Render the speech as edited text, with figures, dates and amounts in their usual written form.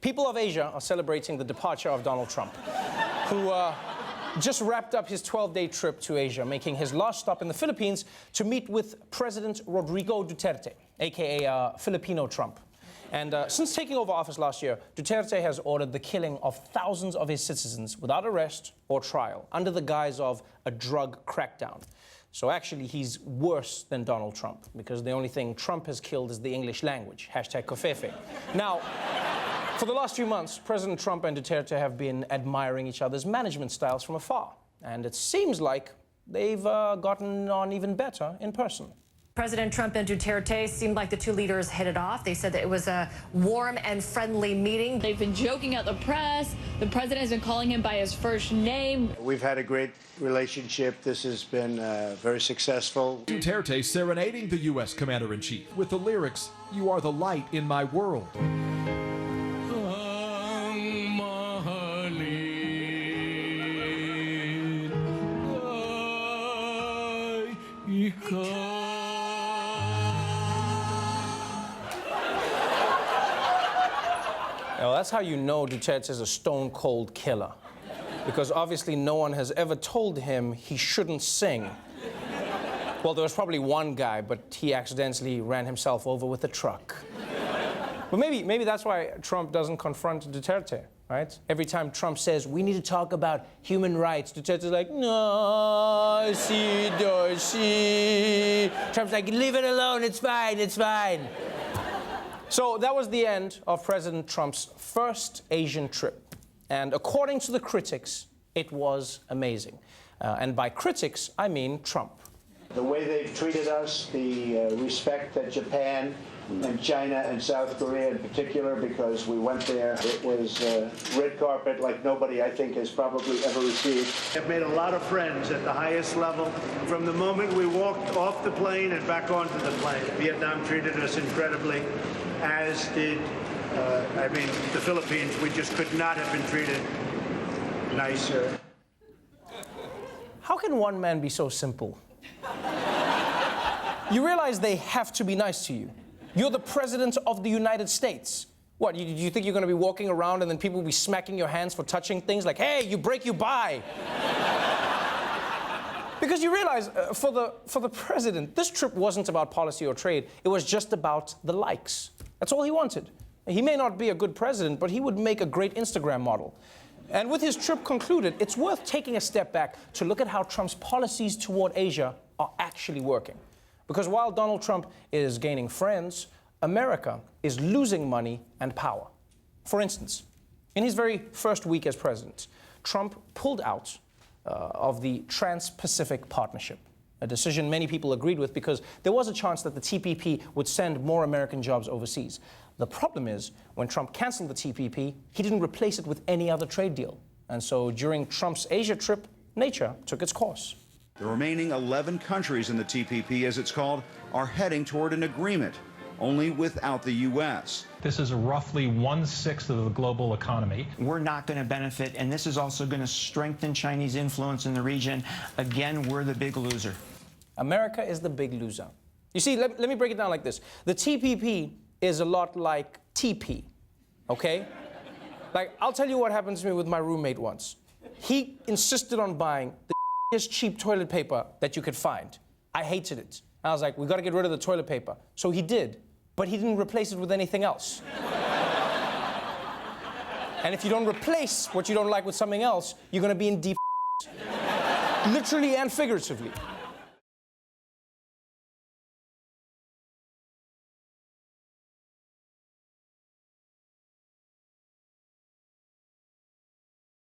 People of Asia are celebrating the departure of Donald Trump, who just wrapped up his 12-day trip to Asia, making his last stop in the Philippines to meet with President Rodrigo Duterte, a.k.a. Filipino Trump. And since taking over office last year, Duterte has ordered the killing of thousands of his citizens without arrest or trial, under the guise of a drug crackdown. So actually, he's worse than Donald Trump, because the only thing Trump has killed is the English language, #Covfefe. Now, for the last few months, President Trump and Duterte have been admiring each other's management styles from afar. And it seems like they've gotten on even better in person. President Trump and Duterte seemed like the two leaders hit it off. They said that it was a warm and friendly meeting. They've been joking at the press. The president has been calling him by his first name. We've had a great relationship. This has been very successful. Duterte serenading the U.S. Commander-in-Chief with the lyrics, "You are the light in my world." Now, that's how you know Duterte is a stone-cold killer, because obviously no one has ever told him he shouldn't sing. Well, there was probably one guy, but he accidentally ran himself over with a truck. But maybe that's why Trump doesn't confront Duterte, right? Every time Trump says, "We need to talk about human rights," Duterte's like, "No, see, Dorsey." Trump's like, "Leave it alone, it's fine, it's fine." So that was the end of President Trump's first Asian trip. And according to the critics, it was amazing. And by critics, I mean Trump. The way they've treated us, the respect that Japan and China and South Korea in particular, because we went there, it was red carpet like nobody, I think, has probably ever received. I've made a lot of friends at the highest level from the moment we walked off the plane and back onto the plane. Vietnam treated us incredibly, as did, the Philippines. We just could not have been treated nicer. How can one man be so simple? You realize they have to be nice to you. You're the president of the United States. What, you think you're going to be walking around and then people will be smacking your hands for touching things like, "Hey, you break, you buy"? Because you realize, for the president, this trip wasn't about policy or trade. It was just about the likes. That's all he wanted. He may not be a good president, but he would make a great Instagram model. And with his trip concluded, it's worth taking a step back to look at how Trump's policies toward Asia are actually working. Because while Donald Trump is gaining friends, America is losing money and power. For instance, in his very first week as president, Trump pulled out of the Trans-Pacific Partnership, a decision many people agreed with because there was a chance that the TPP would send more American jobs overseas. The problem is, when Trump canceled the TPP, he didn't replace it with any other trade deal. And so during Trump's Asia trip, nature took its course. The remaining 11 countries in the TPP, as it's called, are heading toward an agreement, only without the U.S. This is roughly 1/6 of the global economy. We're not going to benefit, and this is also going to strengthen Chinese influence in the region. Again, we're the big loser. America is the big loser. You see, let me break it down like this. The TPP is a lot like TP, okay? Like, I'll tell you what happened to me with my roommate once. He insisted on buying the cheap toilet paper that you could find. I hated it. I was like, we got to get rid of the toilet paper. So he did, but he didn't replace it with anything else. And if you don't replace what you don't like with something else, you're going to be in deep literally and figuratively.